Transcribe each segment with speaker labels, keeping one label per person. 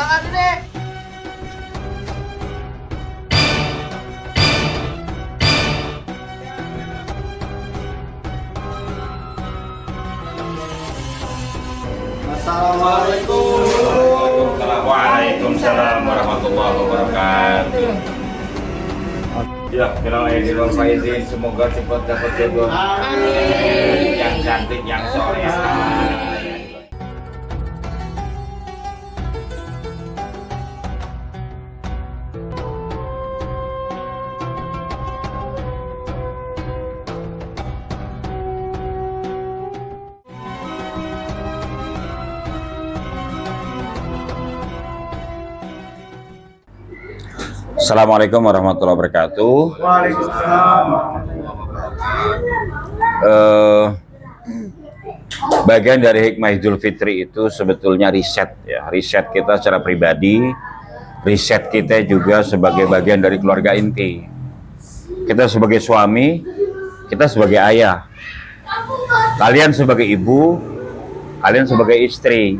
Speaker 1: tangan ini. Assalamualaikum.
Speaker 2: Waalaikumsalam warahmatullahi wabarakatuh. Ya, bilang izin faizin, semoga cepat dapat jodoh.
Speaker 1: Amin.
Speaker 2: Yang cantik, yang soleh. Assalamualaikum warahmatullahi wabarakatuh.
Speaker 1: Waalaikumsalam.
Speaker 2: Bagian dari hikmah Idul Fitri itu sebetulnya riset ya, riset kita secara pribadi, riset kita juga sebagai bagian dari keluarga inti. Kita sebagai suami, kita sebagai ayah, kalian sebagai ibu, kalian sebagai istri,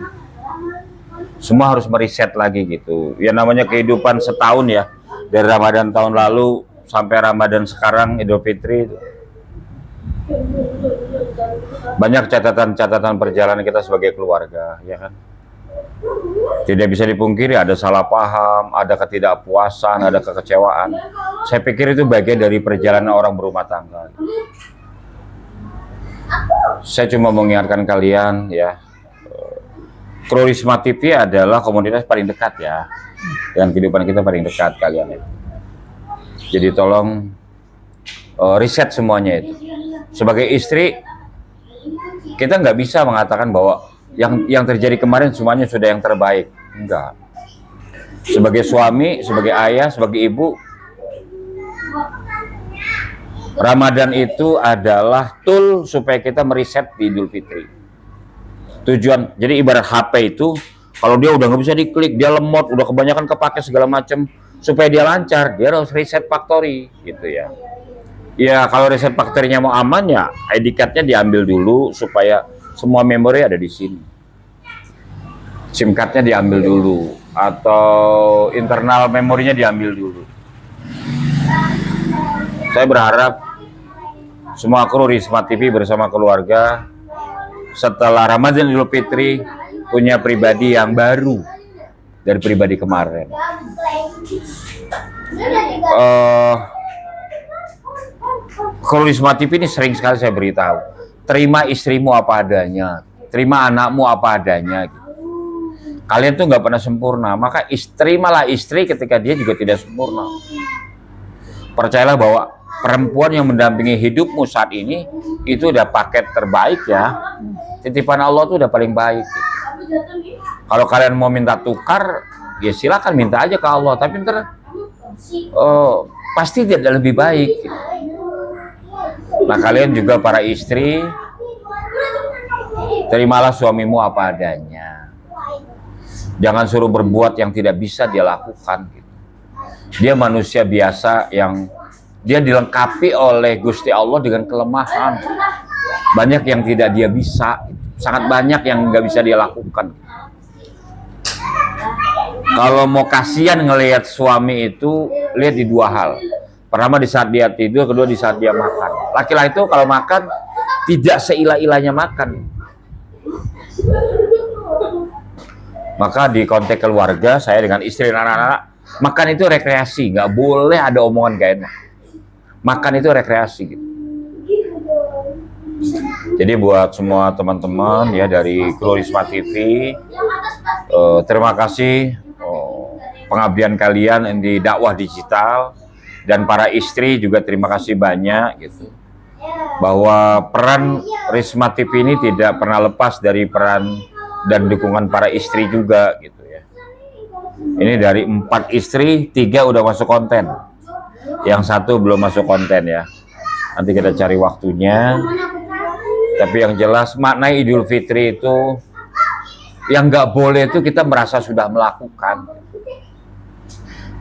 Speaker 2: semua harus meriset lagi gitu. Ya namanya kehidupan setahun ya, dari Ramadan tahun lalu sampai Ramadan sekarang Idul Fitri itu. Banyak catatan-catatan perjalanan kita sebagai keluarga, ya kan? Tidak bisa dipungkiri ada salah paham, ada ketidakpuasan, ada kekecewaan. Saya pikir itu bagian dari perjalanan orang berumah tangga. Saya cuma mengingatkan kalian ya, Kru Risma TV adalah komunitas paling dekat ya, dengan kehidupan kita paling dekat kalian itu. Jadi tolong riset semuanya itu. Sebagai istri, kita nggak bisa mengatakan bahwa yang terjadi kemarin semuanya sudah yang terbaik. Enggak. Sebagai suami, sebagai ayah, sebagai ibu, Ramadan itu adalah tool supaya kita meriset di Idul Fitri. Tujuan, jadi ibarat HP itu, kalau dia udah nggak bisa diklik, dia lemot, udah kebanyakan kepake segala macam, supaya dia lancar, dia harus reset factory, gitu ya. Ya kalau reset factory-nya mau aman ya, ID card-nya diambil dulu supaya semua memori ada di sini. SIM card-nya diambil dulu, atau internal memorinya diambil dulu. Saya berharap semua kru Risma TV bersama keluarga setelah Ramadan Idul Fitri punya pribadi yang baru dari pribadi kemarin. Kru Risma TV ini sering sekali saya beritahu, terima istrimu apa adanya, terima anakmu apa adanya. Kalian tuh nggak pernah sempurna, maka terimalah istri ketika dia juga tidak sempurna. Percayalah bahwa perempuan yang mendampingi hidupmu saat ini itu udah paket terbaik ya. Titipan Allah tuh udah paling baik. Kalau kalian mau minta tukar, ya silakan minta aja ke Allah. Tapi ntar pasti tidak lebih baik. Nah kalian juga para istri, terimalah suamimu apa adanya. Jangan suruh berbuat yang tidak bisa dia lakukan. Dia manusia biasa yang dia dilengkapi oleh Gusti Allah dengan kelemahan. Banyak yang tidak dia bisa, sangat banyak yang nggak bisa dia lakukan. Kalau mau kasihan ngelihat suami itu, lihat di dua hal. Pertama di saat dia tidur, kedua di saat dia makan. Laki-laki itu kalau makan tidak seilah-ilahnya makan. Maka di konteks keluarga saya dengan istri dan anak-anak, makan itu rekreasi, nggak boleh ada omongan gak enak. Makan itu rekreasi gitu. Jadi buat semua teman-teman ya dari Kru Risma TV, terima kasih pengabdian kalian di dakwah digital, dan para istri juga terima kasih banyak gitu. Bahwa peran Risma TV ini tidak pernah lepas dari peran dan dukungan para istri juga gitu ya. Ini dari 4 istri, 3 udah masuk konten. Yang 1 belum masuk konten ya. Nanti kita cari waktunya. Tapi yang jelas makna Idul Fitri itu yang nggak boleh itu kita merasa sudah melakukan.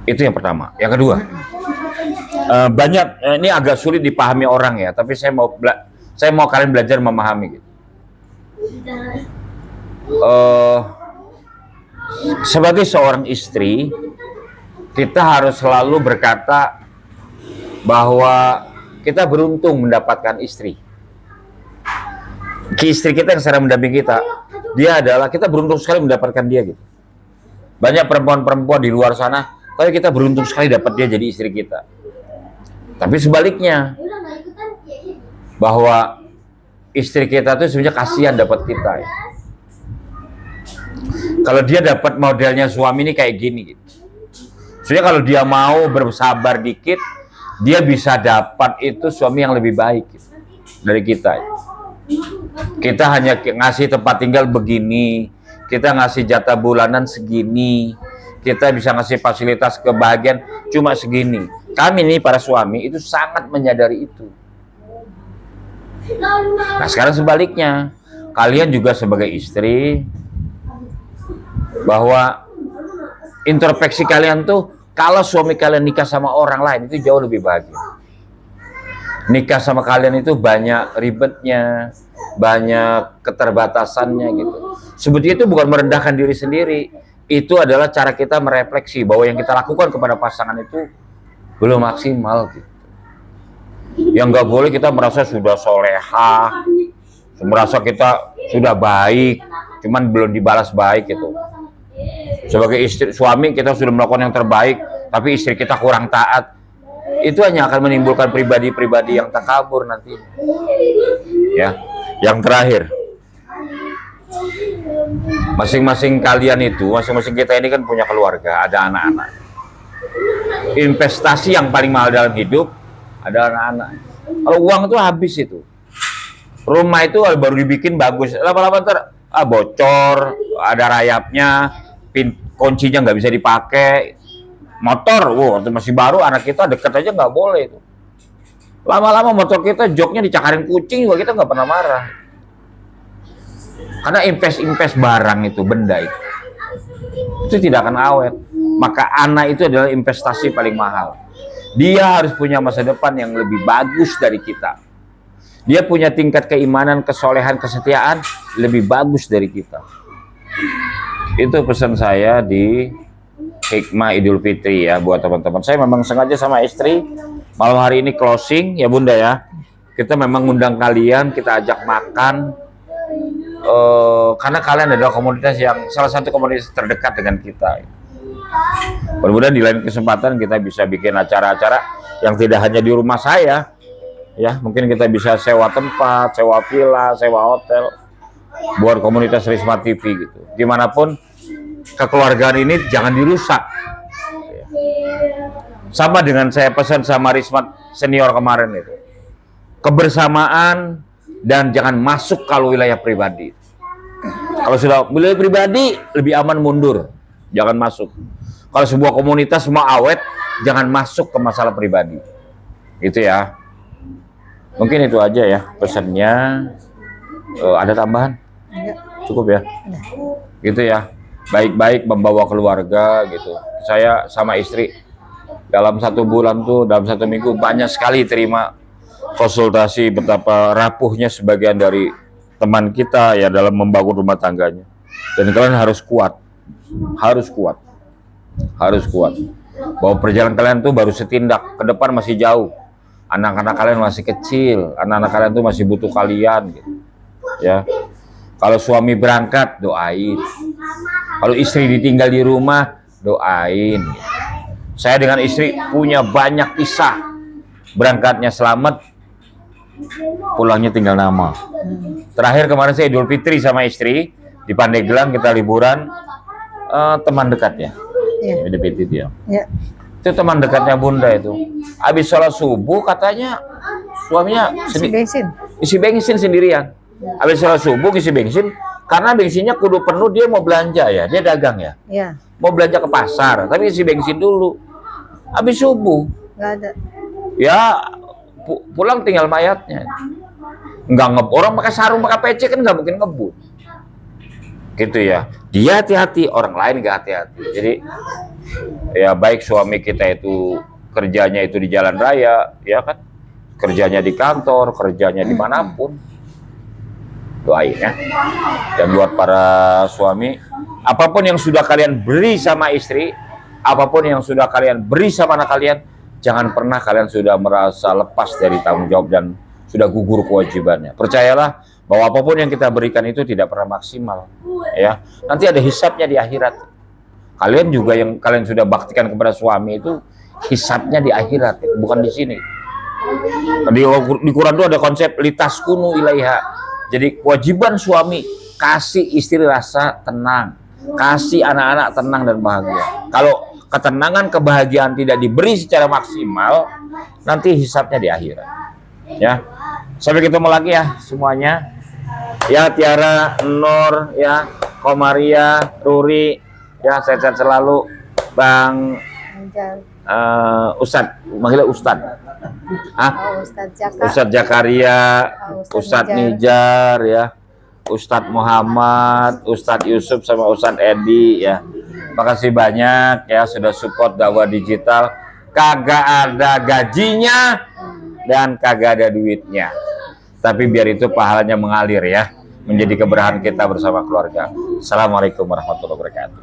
Speaker 2: Itu yang pertama. Yang kedua, banyak ini agak sulit dipahami orang ya. Tapi saya mau kalian belajar memahami gitu. sebagai seorang istri, kita harus selalu berkata bahwa kita beruntung mendapatkan istri. Istri kita yang sedang mendampingi kita, dia adalah, kita beruntung sekali mendapatkan dia gitu. Banyak perempuan-perempuan di luar sana, tapi kita beruntung sekali dapat dia jadi istri kita. Tapi sebaliknya, bahwa istri kita tuh sebenarnya kasihan dapat kita ya. Kalau dia dapat modelnya suami ini kayak gini gitu. Sebenarnya kalau dia mau bersabar dikit, dia bisa dapat itu suami yang lebih baik gitu, dari kita ya. Kita hanya ngasih tempat tinggal begini, kita ngasih jatah bulanan segini, kita bisa ngasih fasilitas kebahagiaan cuma segini. Kami nih para suami itu sangat menyadari itu. Nah sekarang sebaliknya, kalian juga sebagai istri, bahwa introspeksi kalian tuh, kalau suami kalian nikah sama orang lain itu jauh lebih bahagia. Nikah sama kalian itu banyak ribetnya, banyak keterbatasannya gitu. Sebetulnya itu bukan merendahkan diri sendiri, itu adalah cara kita merefleksi bahwa yang kita lakukan kepada pasangan itu belum maksimal gitu. Yang nggak boleh kita merasa sudah soleha, merasa kita sudah baik, cuman belum dibalas baik gitu. Sebagai istri, suami kita sudah melakukan yang terbaik, tapi istri kita kurang taat. Itu hanya akan menimbulkan pribadi-pribadi yang takabur nanti. Ya, yang terakhir, masing-masing kalian itu, masing-masing kita ini kan punya keluarga, ada anak-anak. Investasi yang paling mahal dalam hidup adalah anak-anak. Kalau uang itu habis itu. Rumah itu baru dibikin bagus, lama-lama ntar bocor, ada rayapnya, kuncinya nggak bisa dipakai. Motor, waktu masih baru anak kita deket aja nggak boleh itu. Lama-lama motor kita joknya dicakarin kucing juga kita nggak pernah marah. Karena invest barang itu, benda itu tidak akan awet. Maka anak itu adalah investasi paling mahal. Dia harus punya masa depan yang lebih bagus dari kita. Dia punya tingkat keimanan, kesolehan, kesetiaan lebih bagus dari kita. Itu pesan saya di Hikmah Idul Fitri ya buat teman-teman. Saya memang sengaja sama istri malam hari ini closing ya Bunda ya. Kita memang ngundang kalian, kita ajak makan karena kalian adalah komunitas yang salah satu komunitas terdekat dengan kita. Mudah-mudahan di lain kesempatan kita bisa bikin acara-acara yang tidak hanya di rumah saya ya. Mungkin kita bisa sewa tempat, sewa villa, sewa hotel buat komunitas Risma TV gitu. Dimanapun kekeluargaan ini jangan dirusak. Sama dengan saya pesan sama Risma senior kemarin itu, kebersamaan dan jangan masuk kalau wilayah pribadi. Kalau sudah wilayah pribadi lebih aman mundur, jangan masuk. Kalau sebuah komunitas mau awet, jangan masuk ke masalah pribadi. Gitu ya. Mungkin itu aja ya pesannya. Ada tambahan? Cukup ya. Gitu ya. Baik-baik membawa keluarga gitu. Saya sama istri dalam 1 bulan tuh, dalam 1 minggu banyak sekali terima konsultasi betapa rapuhnya sebagian dari teman kita ya dalam membangun rumah tangganya. Dan kalian harus kuat, harus kuat, harus kuat. Bahwa perjalanan kalian tuh baru setindak, ke depan masih jauh. Anak-anak kalian masih kecil, anak-anak kalian tuh masih butuh kalian gitu. Ya. Kalau suami berangkat, doain. Kalau istri ditinggal di rumah, doain. Saya dengan istri punya banyak kisah. Berangkatnya selamat, pulangnya tinggal nama. Terakhir kemarin saya Idul Fitri sama istri di Pandeglang, kita liburan. Teman dekatnya, Idul Fitri dia. Ya. Itu teman dekatnya Bunda itu. Habis sholat subuh katanya suaminya isi bensin sendirian. Habis sholat subuh isi bensin, karena bensinnya kudu penuh, dia mau belanja ya, dia dagang ya. Iya. Mau belanja ke pasar, tapi isi bensin dulu. Habis subuh. Nggak ada. Ya pulang tinggal mayatnya. Nggak orang pakai sarung, pakai peci kan nggak mungkin ngebut. Gitu ya. Dia hati-hati, orang lain nggak hati-hati. Jadi ya baik suami kita itu kerjanya itu di jalan raya, ya kan? Kerjanya di kantor, kerjanya dimanapun. Doain ya. Dan buat para suami, Apapun yang sudah kalian beri sama istri, apapun yang sudah kalian beri sama anak kalian, jangan pernah kalian sudah merasa lepas dari tanggung jawab dan sudah gugur kewajibannya. Percayalah bahwa apapun yang kita berikan itu tidak pernah maksimal, ya. Nanti ada hisabnya di akhirat. Kalian juga yang kalian sudah baktikan kepada suami itu hisabnya di akhirat, bukan di sini. Di Quran itu ada konsep litaskunu ilaiha. Jadi kewajiban suami kasih istri rasa tenang, kasih anak-anak tenang dan bahagia. Kalau ketenangan, kebahagiaan tidak diberi secara maksimal, nanti hisabnya di akhirat. Ya, sampai ketemu lagi ya semuanya. Ya, Tiara, Nur, ya, Komaria, Ruri, ya, sehat-sehat selalu. Bang Ustadz, manggilnya Ustadz. Ustadz Jakaria, Ustadz Nijar, ya, Ustadz Muhammad, Ustadz Yusuf, sama Ustadz Edi, ya. Makasih banyak ya sudah support dakwah digital. Kagak ada gajinya dan kagak ada duitnya. Tapi biar itu pahalanya mengalir ya, menjadi keberkahan kita bersama keluarga. Assalamualaikum warahmatullahi wabarakatuh.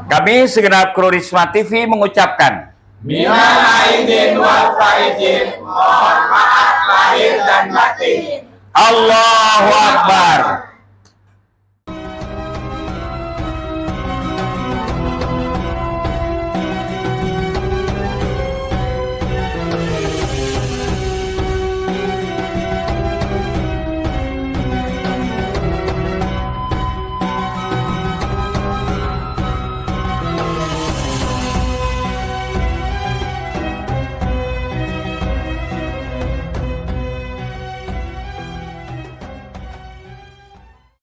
Speaker 2: Kami segenap kru Risma TV mengucapkan
Speaker 1: Minal aidin wal faizin, mohon maaf lahir dan batin.
Speaker 2: Allahu Akbar.